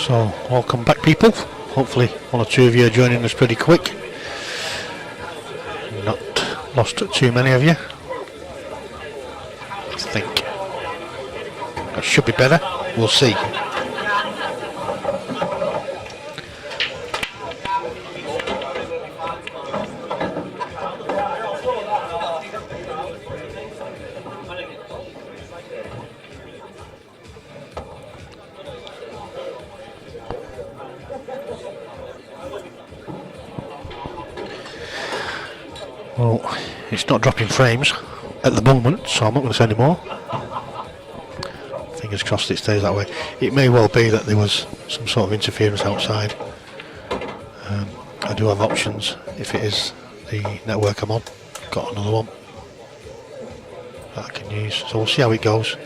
So, welcome back, people. Hopefully one or two of you are joining us pretty quick. Not lost too many of you. I think that should be better. We'll see. Well, it's not dropping frames at the moment, so I'm not going to say any more. Fingers crossed it stays that way. It may well be that there was some sort of interference outside. I do have options if it is the network I'm on. Got another one that I can use, so we'll see how it goes.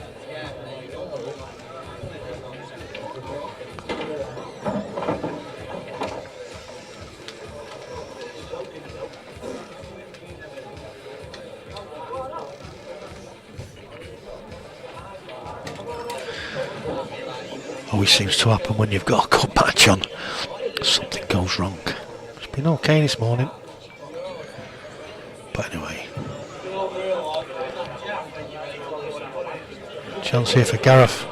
Always seems to happen when you've got a cup patch on. Something goes wrong. It's been okay this morning. But anyway. Chance here for Gareth.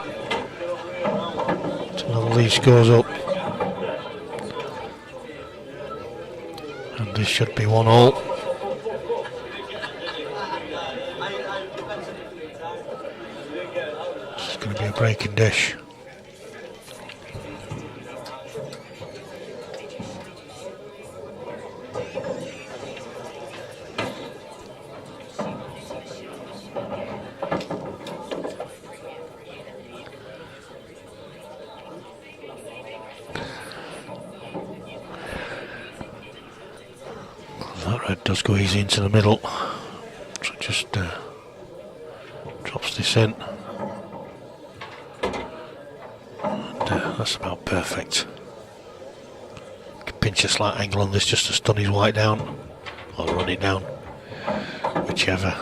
Until the lead scores up. And this should be 1-all. This is going to be a breaking dish. That red does go easy into the middle, so it just drops this in, and that's about perfect. Can pinch a slight angle on this just to stun his white down, or run it down, whichever.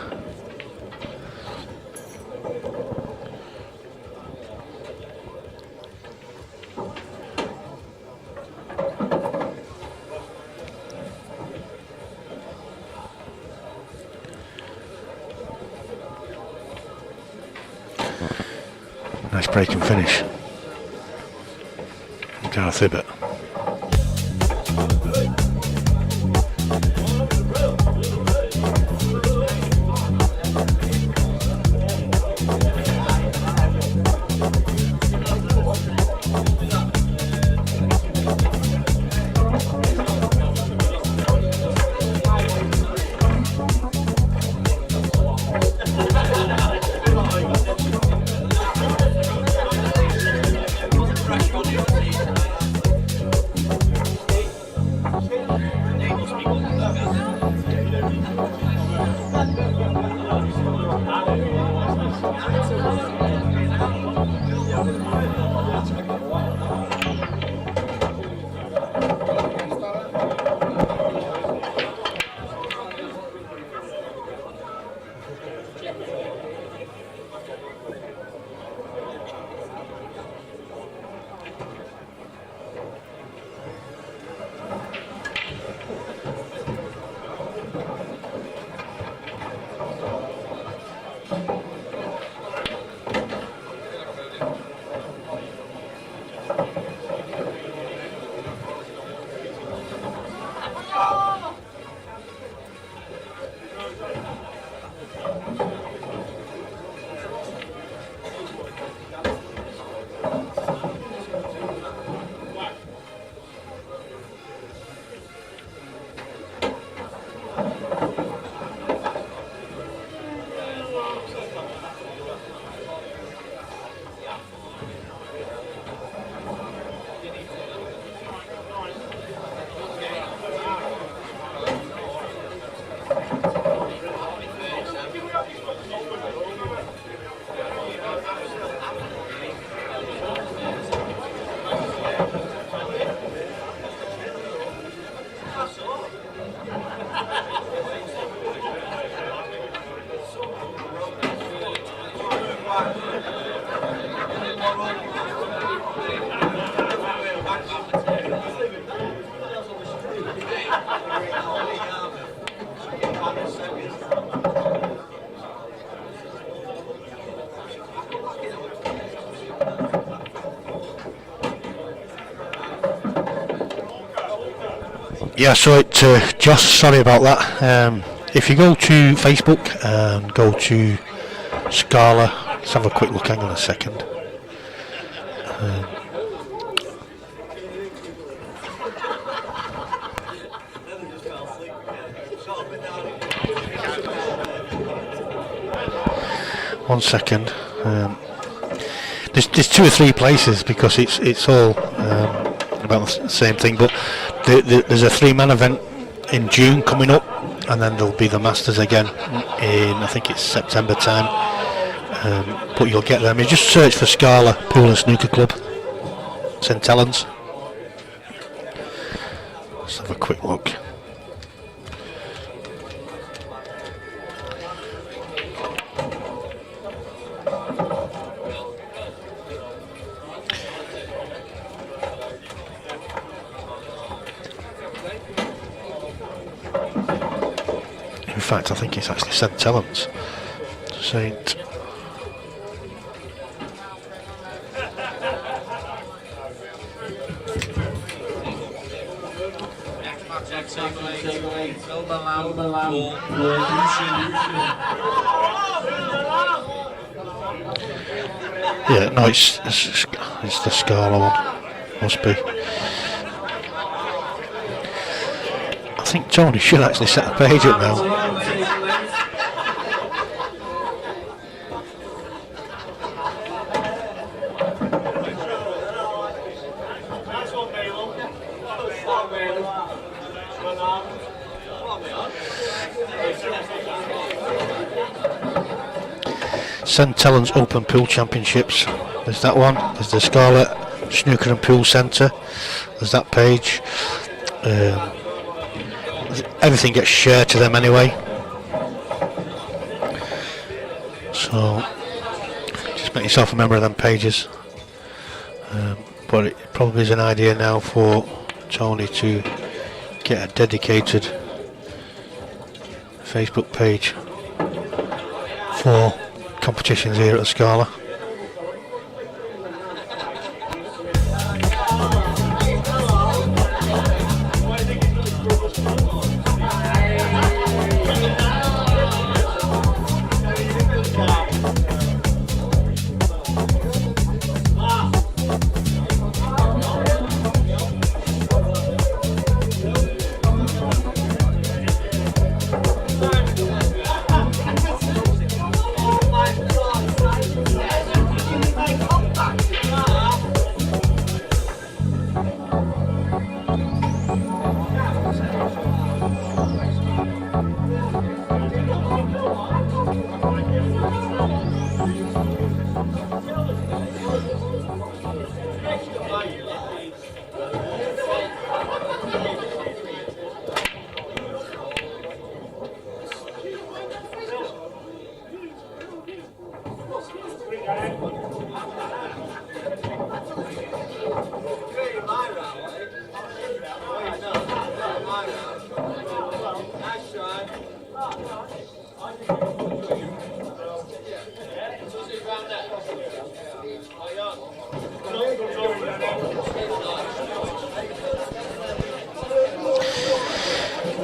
Nice break and finish. Gareth Hibbert. Yeah, so Josh, sorry about that. If you go to Facebook and go to Scala, let's have a quick look. Hang on a second. One second. There's 2 or 3 places because it's all about the same thing. But there's a 3-man event in June coming up, and then there'll be the Masters again in, I think it's September time. But you'll get them. You just search for Scala Pool and Snooker Club, St Helens. Let's have a quick look. In fact, I think it's actually St Helens. St. Yeah, no, it's the Scala one. Must be. I think Tony should actually set a page up now. St Helens Open Pool Championships. There's that one. There's the Scarlet Snooker and Pool Centre. There's that page. Everything gets shared to them anyway. So just make yourself a member of them pages. But it probably is an idea now for Tony to get a dedicated Facebook page for competitions here at the Scala.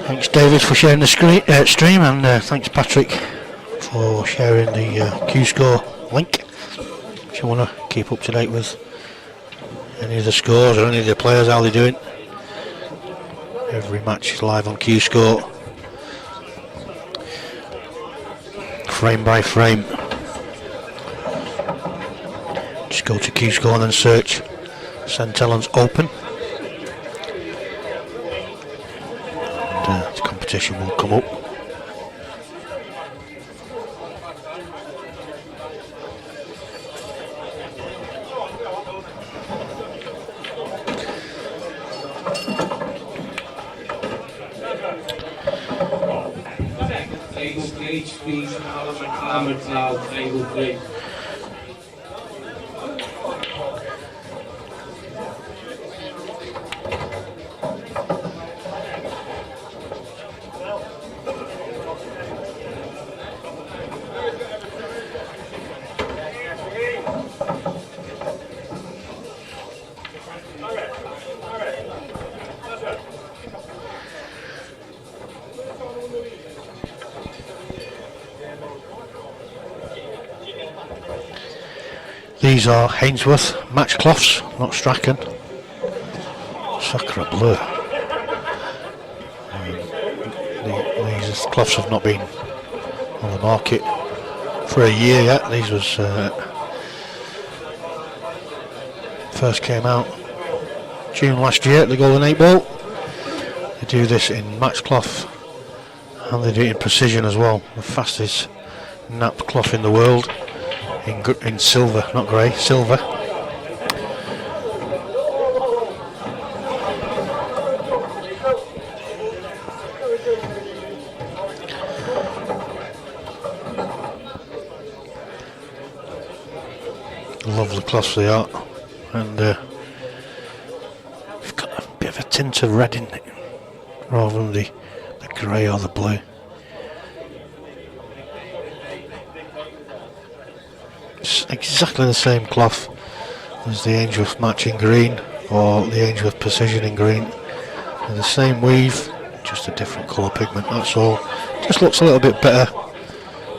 Thanks David for sharing the stream, and thanks Patrick for sharing the Q-Score link. If you want to keep up to date with any of the scores or any of the players, how they're doing, every match is live on Q-Score, frame by frame. Just go to Q-Score and then search St Helens Open. The competition will come up. These are Hainsworth match cloths, not Strachan. Sacre bleu. These cloths have not been on the market for a year yet. These was first came out June last year at the Golden 8 Ball. They do this in match cloth and they do it in precision as well. The fastest nap cloth in the world in silver, not grey, silver. Lovely cloths they are, and you've got a bit of a tint of red in it rather than the grey or the blue. It's exactly the same cloth as the Ainsworth match in green or the Ainsworth precision in green, and the same weave, just a different colour pigment, that's all. Just looks a little bit better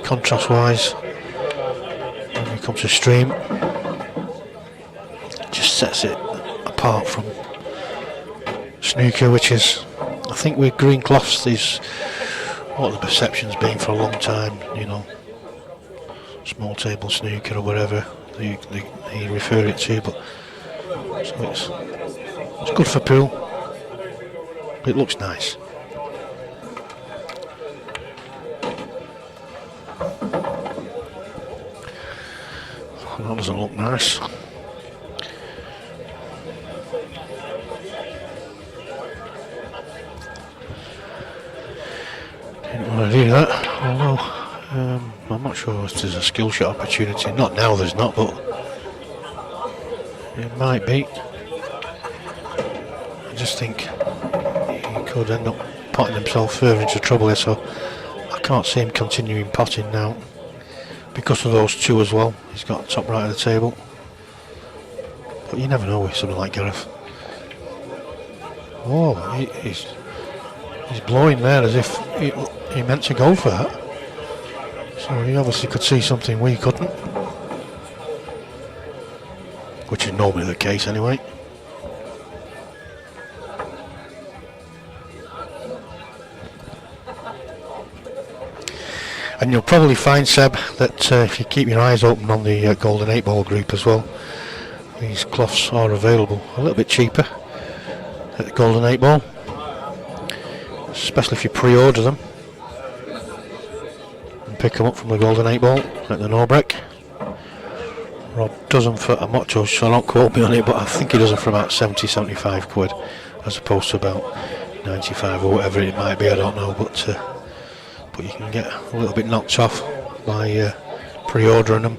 contrast wise when it comes to stream. Just sets it apart from snooker, which is, I think with green cloths, these what the perception's been for a long time, you know, small table snooker or whatever they refer it to, but so it's good for pool. It looks nice. That doesn't look nice. Didn't want to do that, although I'm not sure if there's a skill shot opportunity. Not now, there's not, but it might be. I just think he could end up potting himself further into trouble here, so I can't see him continuing potting now because of those two as well. He's got top right of the table, but you never know with something like Gareth. Oh, he's blowing there as if he meant to go for that. So he obviously could see something we couldn't, which is normally the case anyway. And you'll probably find, Seb, that if you keep your eyes open on the Golden 8 Ball group as well, these cloths are available a little bit cheaper at the Golden 8 Ball, especially if you pre-order them and pick them up from the Golden 8 Ball at the Norbreck. Rob does them for, I'm not sure, so don't quote me on it, but I think he does them for about 70-75 quid as opposed to about 95 or whatever it might be, I don't know, but you can get a little bit knocked off by pre-ordering them.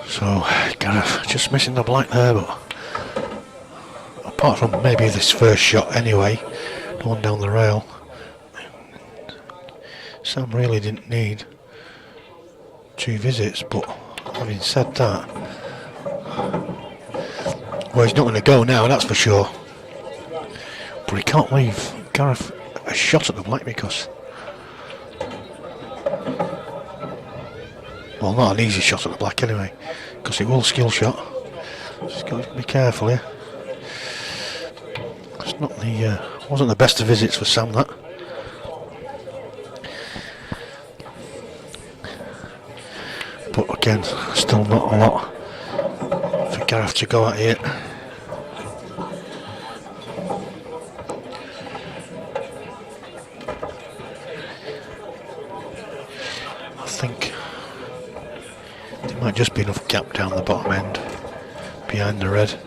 So, Gareth just missing the black there, but apart from maybe this first shot anyway, the one down the rail, Sam really didn't need 2 visits, but having said that, well, he's not going to go now, that's for sure. But he can't leave Gareth a shot at the black because, well, not an easy shot at the black anyway, because it will skill shot. Just got to be careful here. It's not the wasn't the best of visits for Sam, that. But again, still not a lot for Gareth to go at here. I think there might just be enough gap down the bottom end behind the red.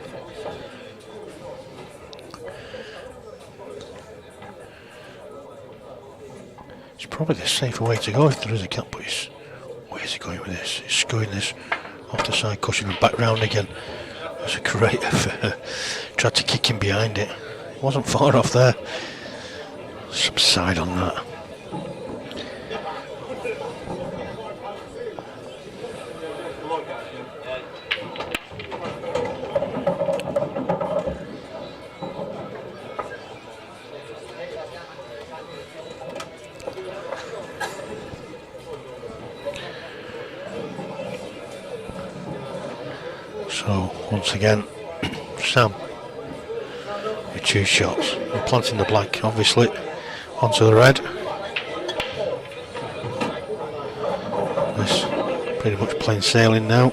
It's probably the safer way to go if there is a gap, but it's way Where's he going with this? He's screwing this off the side cushion and back round again. That's a great effort. Tried to kick him behind it. Wasn't far off there. Some side on that. So once again, Sam with 2 shots. We're planting the black, obviously, onto the red. This pretty much plain sailing now.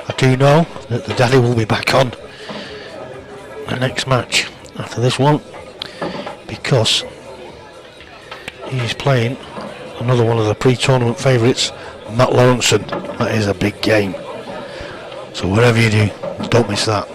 I do know that the daddy will be back on the next match after this one, because he's playing another one of the pre-tournament favourites, Matt Lawrenson. That is a big game, so whatever you do, don't miss that.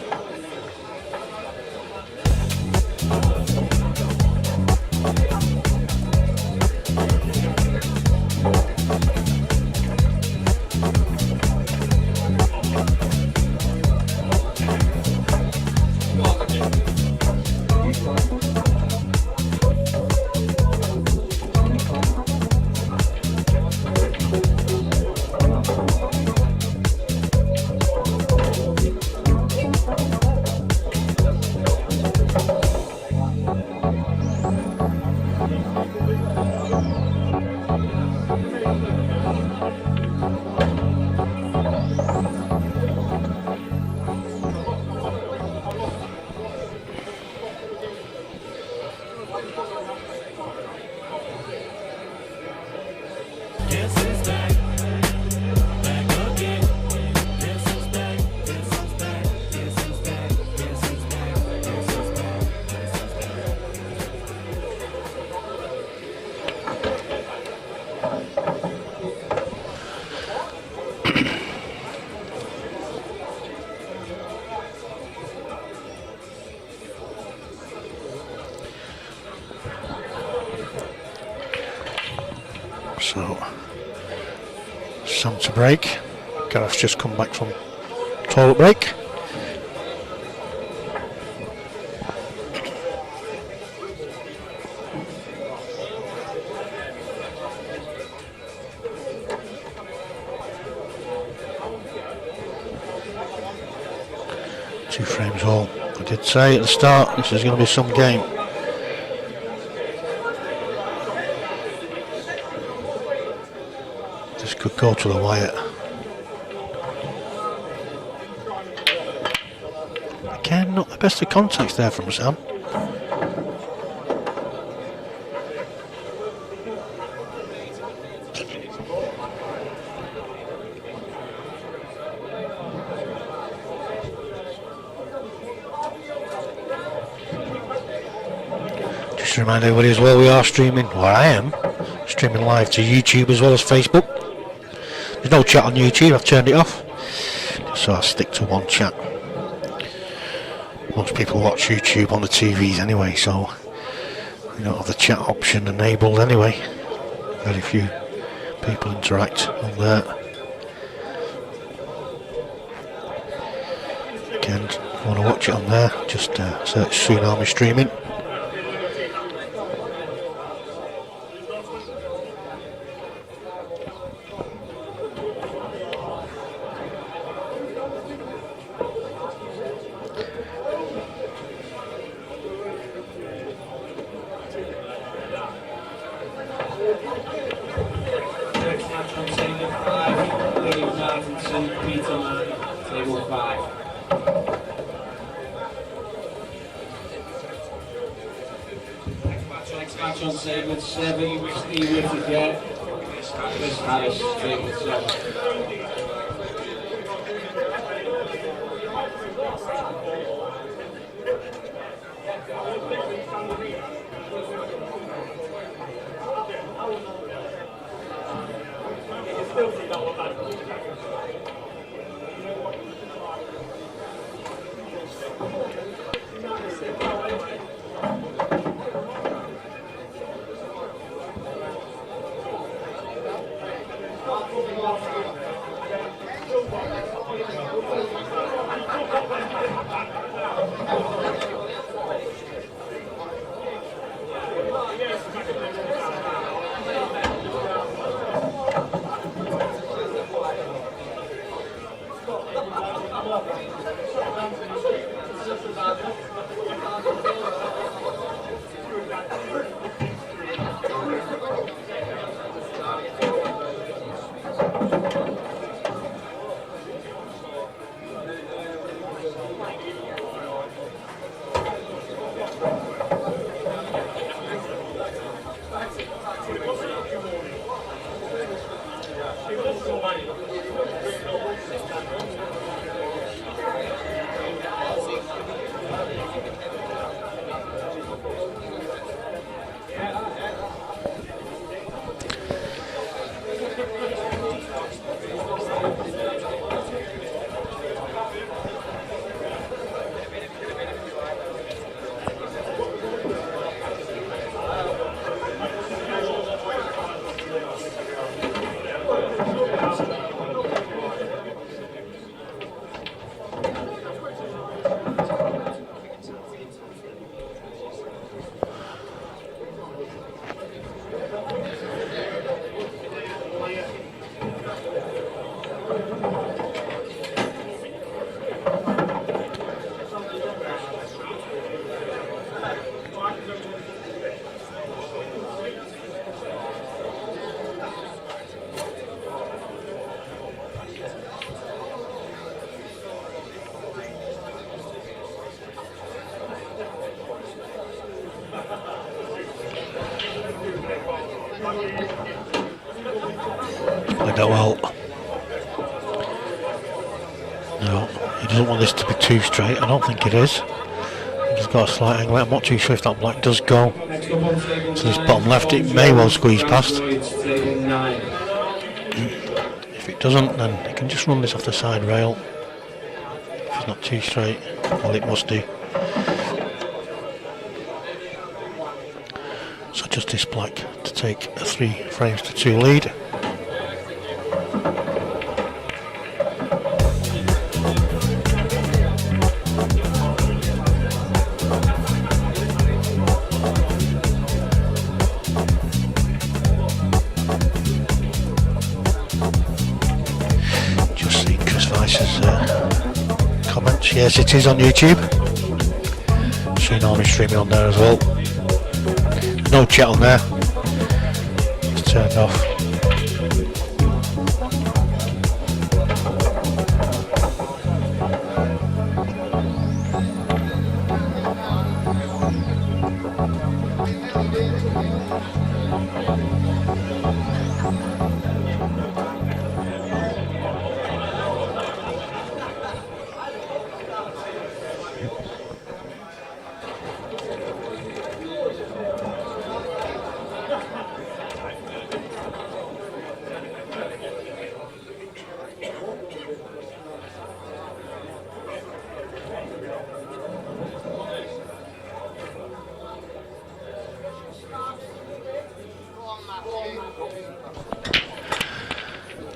So, Sam to break. Gareth's just come back from toilet break. Two frames all. I did say at the start this is going to be some game. This could go to the wire. Again, not the best of contacts there from Sam. Just to remind everybody as well, we are streaming, well I am, streaming live to YouTube as well as Facebook. There's no chat on YouTube, I've turned it off, so I'll stick to one chat. Most people watch YouTube on the TVs anyway, so we don't have the chat option enabled anyway. Very few people interact on there. Again, if you want to watch it on there, just search Tsunami Streaming. Played that well. No, he doesn't want this to be too straight. I don't think it is. He's got a slight angle. I'm not too sure if that black does go to this bottom left. It may well squeeze past. If it doesn't, then he can just run this off the side rail. If it's not too straight, well, it must do. So just this black to take a 3 frames to 2 lead. Yes, it is on YouTube. So you know I'm streaming on there as well. No chat on there. It's turned off.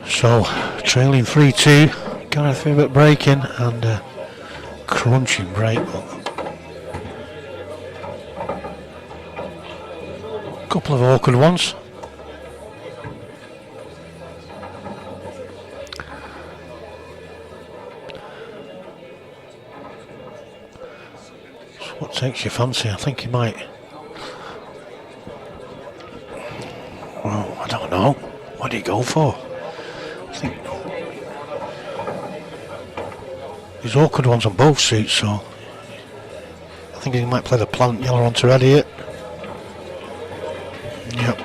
So, trailing 3-2, got a fair bit breaking and a crunching break, but a couple of awkward ones. So what takes your fancy? I think he might. Well, I don't know. What do you go for? There's awkward ones on both suits, so I think he might play the plant yellow onto red here. Yep.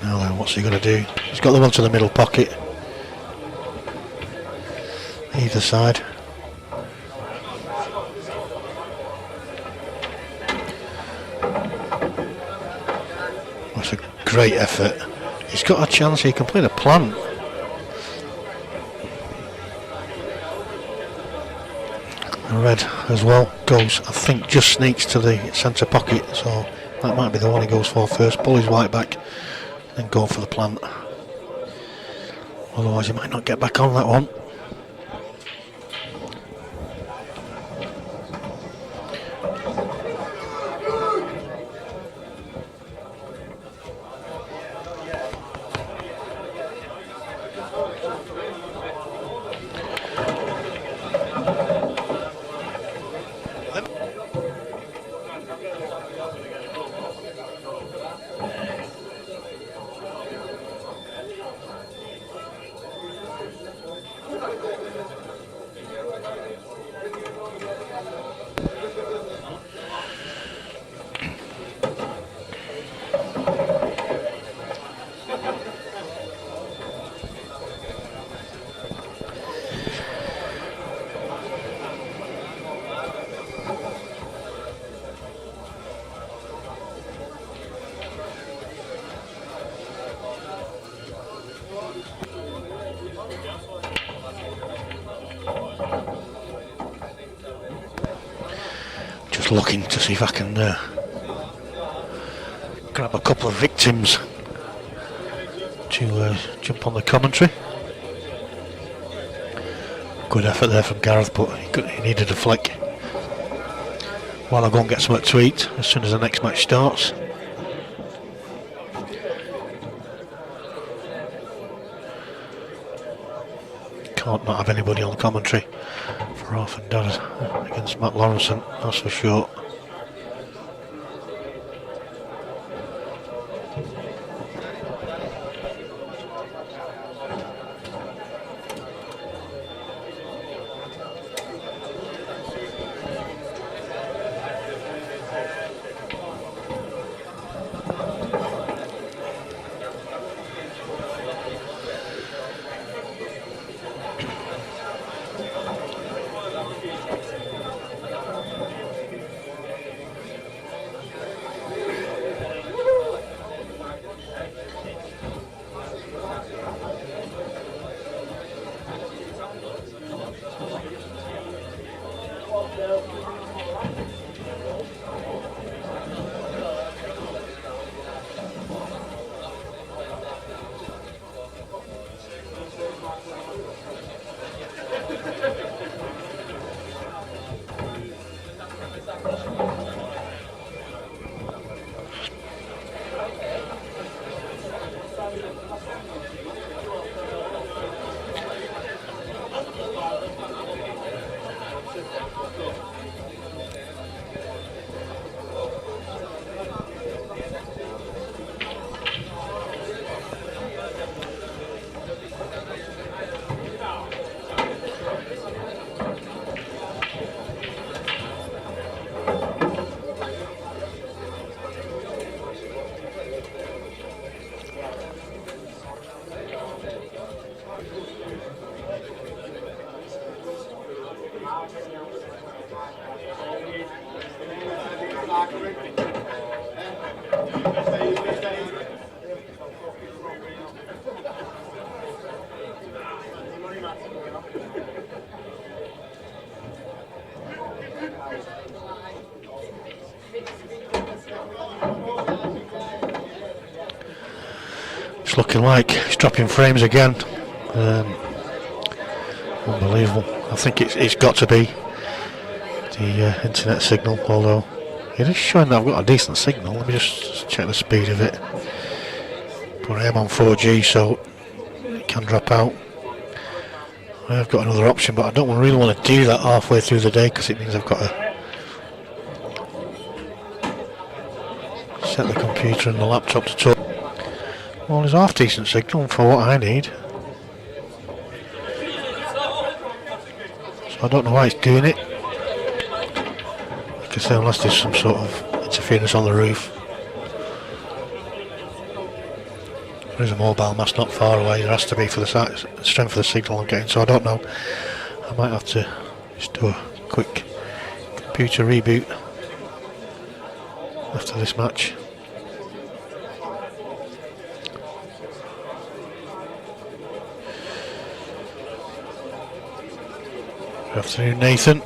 Now then, what's he going to do? He's got the one to the middle pocket. Either side. It's a great effort. He's got a chance, he can play the plant. And red as well goes, I think, just sneaks to the centre pocket, so that might be the one he goes for first. Pull his white back, then go for the plant. Otherwise he might not get back on that one. Looking to see if I can grab a couple of victims to jump on the commentary. Good effort there from Gareth, but he needed a flick. While I go and get something to eat as soon as the next match starts. Can't not have anybody on the commentary for Half and Dad against Matt Lawrenson, that's for sure. It's looking like it's dropping frames again. Unbelievable. I think it's got to be the internet signal, although it is showing that I've got a decent signal. Let me just check the speed of it. But I am on 4G, so it can drop out. I have got another option, but I don't really want to do that halfway through the day because it means I've got to set the computer and the laptop to talk. Well, there's half decent signal for what I need. So I don't know why it's doing it. Like I say, unless there's some sort of interference on the roof. There is a mobile mast not far away. There has to be for the strength of the signal I'm getting, so I don't know. I might have to just do a quick computer reboot after this match. Good afternoon, Nathan.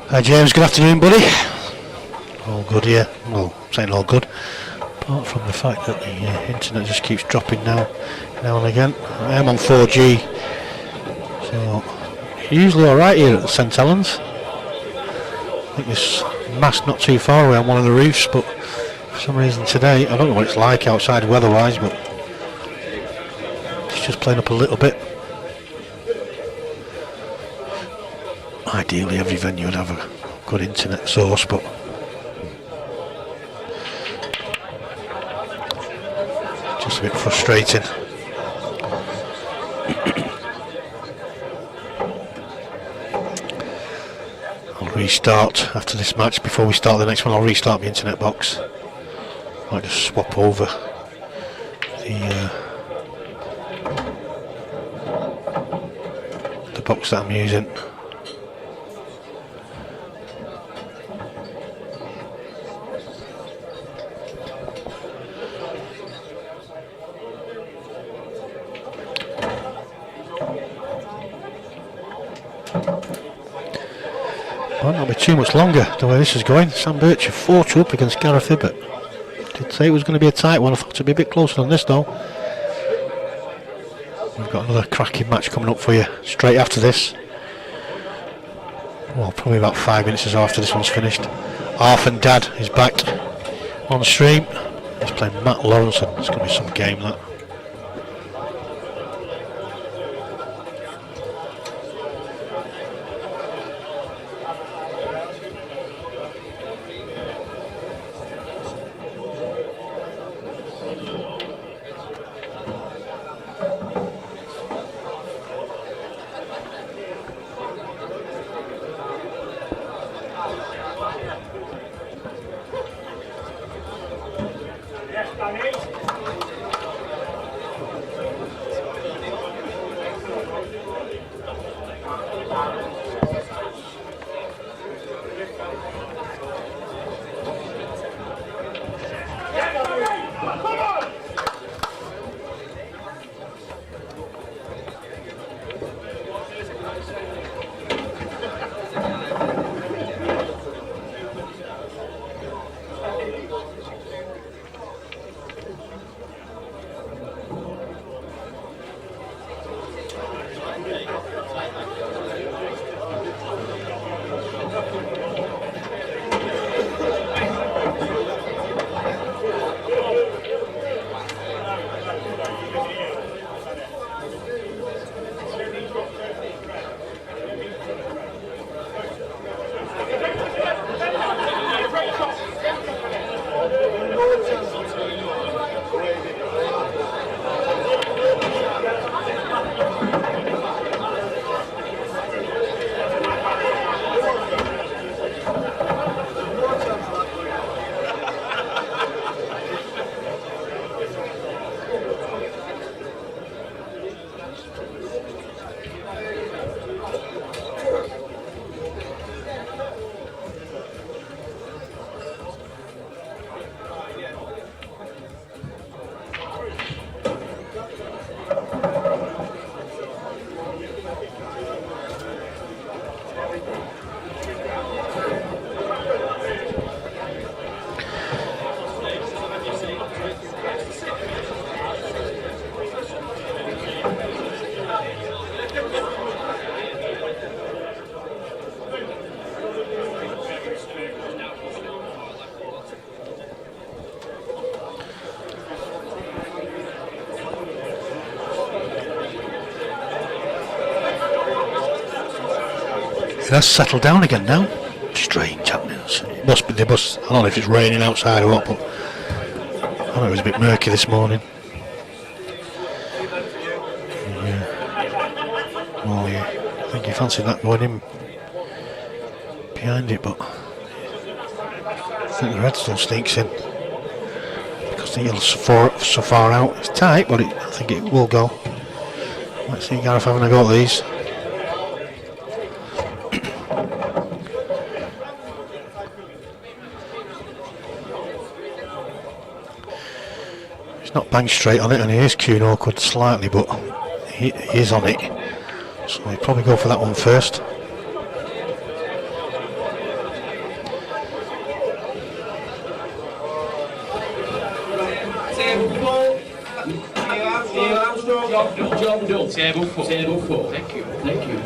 Hi James, good afternoon buddy. All good here, well saying all good, apart from the fact that the internet just keeps dropping now and again. I am on 4G, so usually alright here at St Helens. I think this mast not too far away on one of the roofs, but for some reason today, I don't know what it's like outside weather-wise, but it's just playing up a little bit. Ideally every venue would have a good internet source, but just a bit frustrating. I'll restart after this match. Before we start the next one, I'll restart my internet box. Might just swap over the box that I'm using. Might not be too much longer the way this is going. Sam Bircher 4-2 up against Gareth Hibbert. Did say it was going to be a tight one. I thought it'd be a bit closer than this though. We've got another cracking match coming up for you straight after this. Well, probably about 5 minutes or so after this one's finished. Arf and Dad is back on stream. He's playing Matt Lawrence, and it's going to be some game that. It has settled down again now. Strange happenings. It must be. I don't know if it's raining outside or what, but I know it was a bit murky this morning. Yeah. Oh yeah. I think he fancied that going in behind it, but I think the red still sneaks in because the yellow's so far out. It's tight, but I think it will go. Let's see Gareth having a go at these. He's not banged straight on it, and he is queuing awkward slightly, but he is on it. So he'll probably go for that one first. Table 4. Table 4. Thank you. Thank you.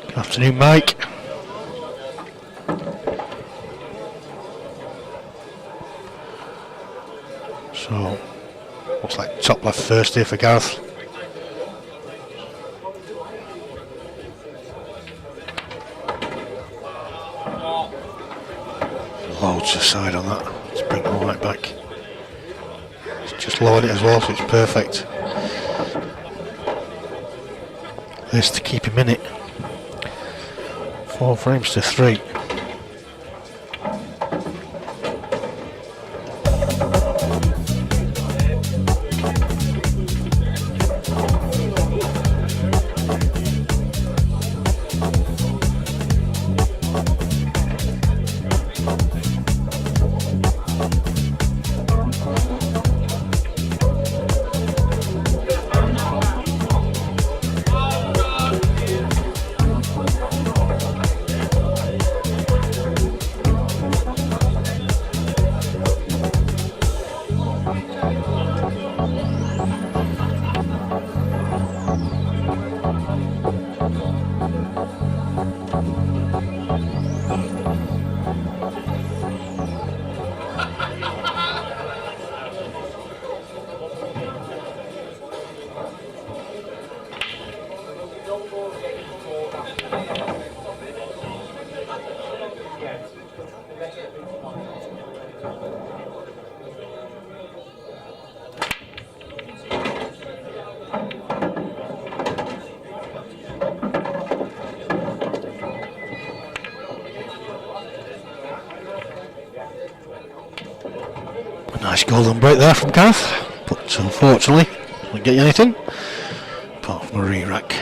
Good afternoon, Mike. So, looks like top left first here for Gareth. Loads aside on that. Let's bring the right back. He's just lowered it as well, so it's perfect. This to keep him in it. 4 frames to 3. Nice golden break there from Gareth, but unfortunately didn't get you anything apart from a re-rack.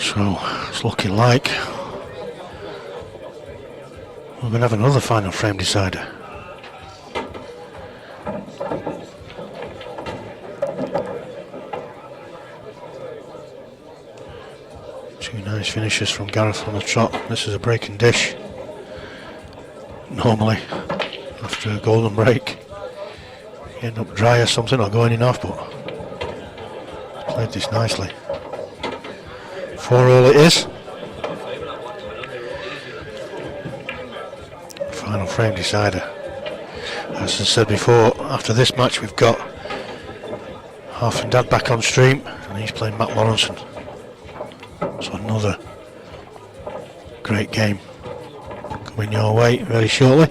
So it's looking like we're going to have another final frame decider. Two nice finishes from Gareth on the trot. This is a breaking dish. Normally, after a golden break, you end up dry or something or going enough, but played this nicely. 4-all it is. Final frame decider. As I said before, after this match we've got Half and Dad back on stream, and he's playing Matt Lawrenson. So another great game coming your way very shortly.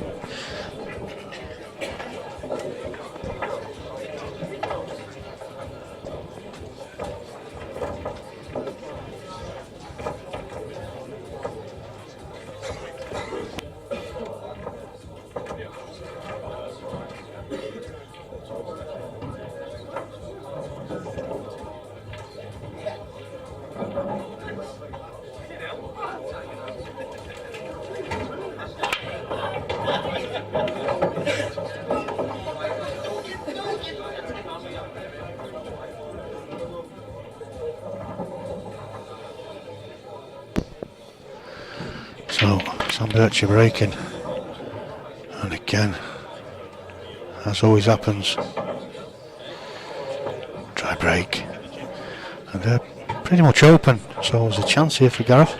So Sam Birchie breaking, and again, as always happens, try break, and they're pretty much open, so there's a chance here for Gareth.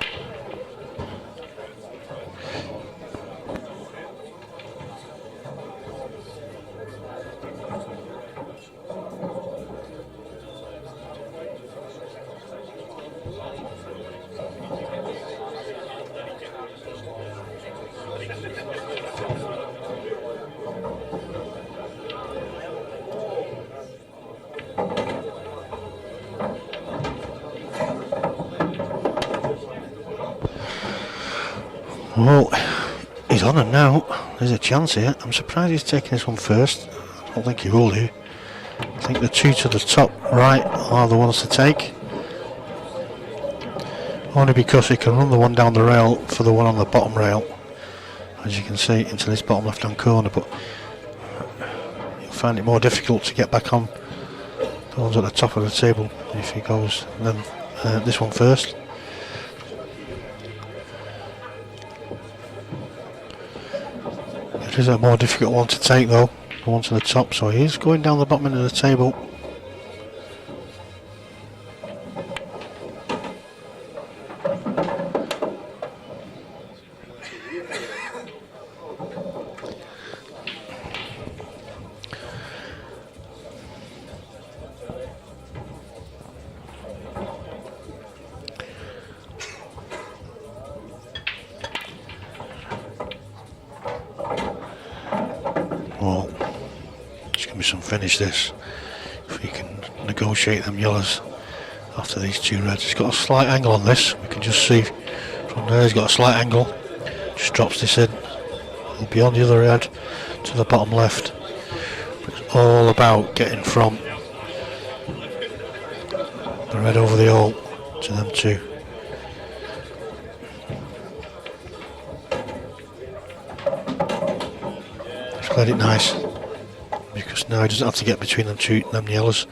Well, he's on and now. There's a chance here. I'm surprised he's taking this one first. I don't think he will do. I think the two to the top right are the ones to take. Only because he can run the one down the rail for the one on the bottom rail, as you can see, into this bottom left hand corner, but you'll find it more difficult to get back on the ones at the top of the table if he goes then this one first. It is a more difficult one to take though, the one to the top, so he is going down the bottom end of the table. Well, it's going to be some finish this, if we can negotiate them yellows after these two reds. He's got a slight angle on this, we can just see from there he's got a slight angle, just drops this in, beyond the other red to the bottom left. But it's all about getting from the red over the hole to them two. Played it nice, because now he doesn't have to get between them two, them yellows.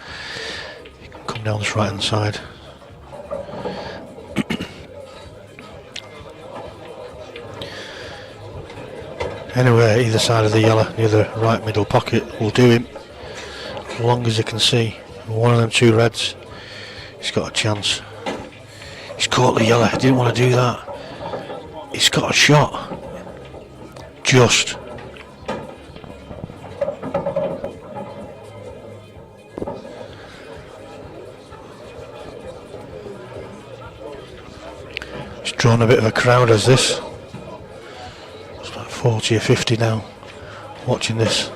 He can come down this right hand side. Anyway, either side of the yellow, the other right middle pocket will do him, as long as you can see one of them two reds. He's got a chance. He's caught the yellow, he didn't want to do that. He's got a shot, just. drawn a bit of a crowd as this. It's about 40 or 50 now watching this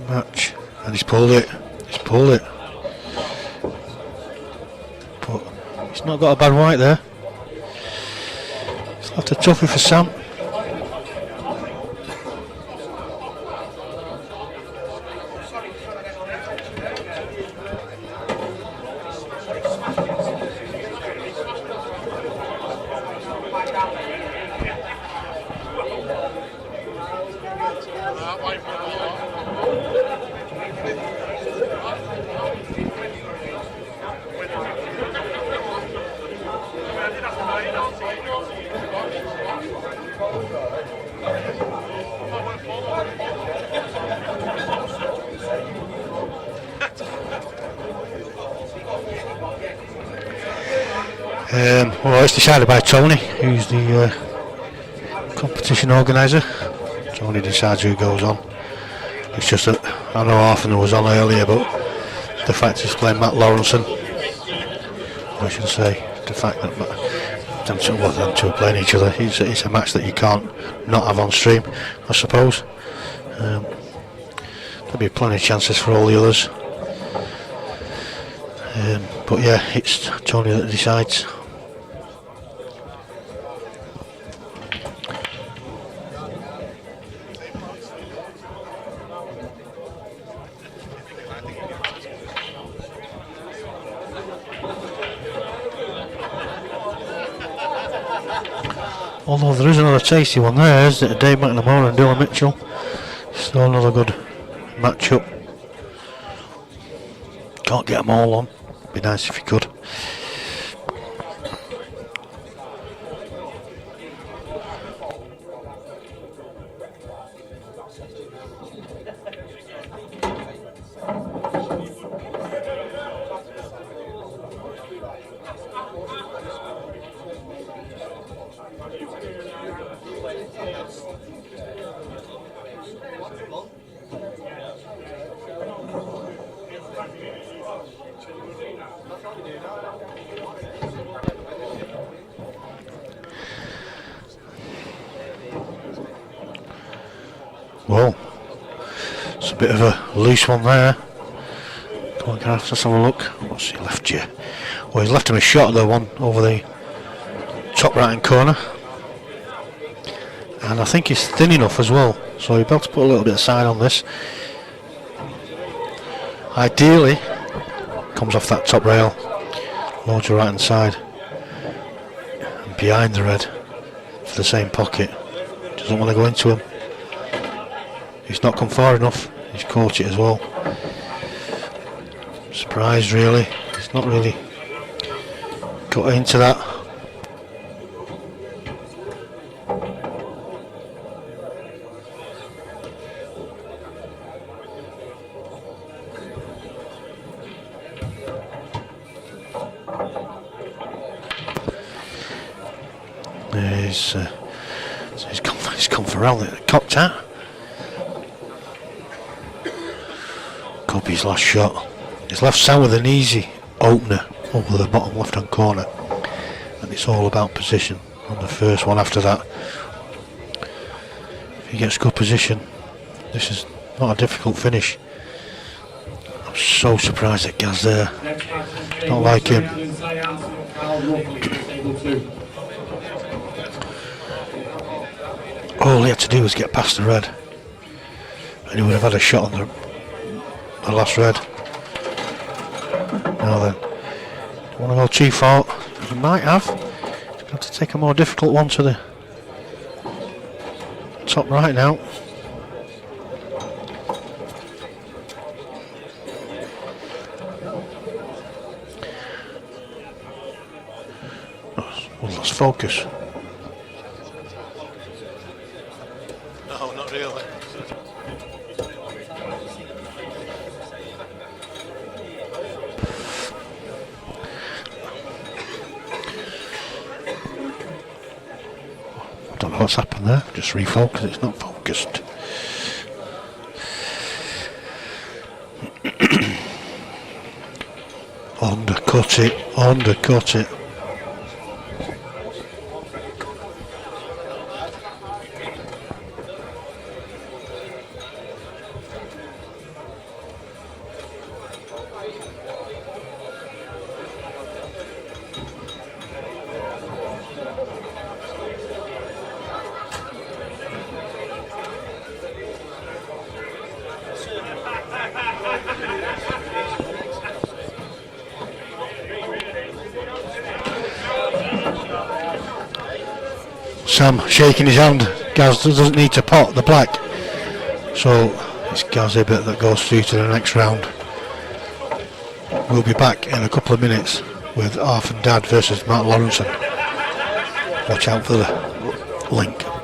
match, and he's pulled it. But he's not got a bad white there. It's not a toughie for Sam. Well, it's decided by Tony, who's the competition organiser. Tony decides who goes on. It's just that I know Arthur was on earlier, but the fact he's playing Matt Lawrenson, I should say, the fact that them two are playing each other, it's a match that you can't not have on stream, I suppose. There'll be plenty of chances for all the others. But yeah, it's Tony that decides. Although there is another tasty one there, isn't it? Dave McNamara and Dylan Mitchell. Still another good match-up. Can't get them all on. Be nice if you could. Well, it's a bit of a loose one there. Come on, Gareth, let's have a look. What's he left you? Well, he's left him a shot, the one over the top right hand corner. And I think he's thin enough as well, so he'll be able to put a little bit of side on this. Ideally, comes off that top rail, loads your right hand side, and behind the red for the same pocket. Doesn't want to go into him. He's not come far enough. He's caught it as well. Surprised really. He's not really got into that. He's come for around the cocked hat. His last shot. He's left Sam with an easy opener over the bottom left hand corner, and it's all about position on the first one. After that, if he gets good position, this is not a difficult finish. I'm so surprised at Gaz there. Not like him. All he had to do was get past the red, and he would have had a shot on the last red. Now then, don't want to go too far. He might have. He's got to take a more difficult one to the top right now. Well, let's focus. No, not really. Don't know what's happened there. Just refocus. It's not focused. Undercut it. Undercut it. Sam shaking his hand. Gaz doesn't need to pot the black. So it's Gaz Ibbott that goes through to the next round. We'll be back in a couple of minutes with Arf and Dad versus Matt Lawrenson. Watch out for the link.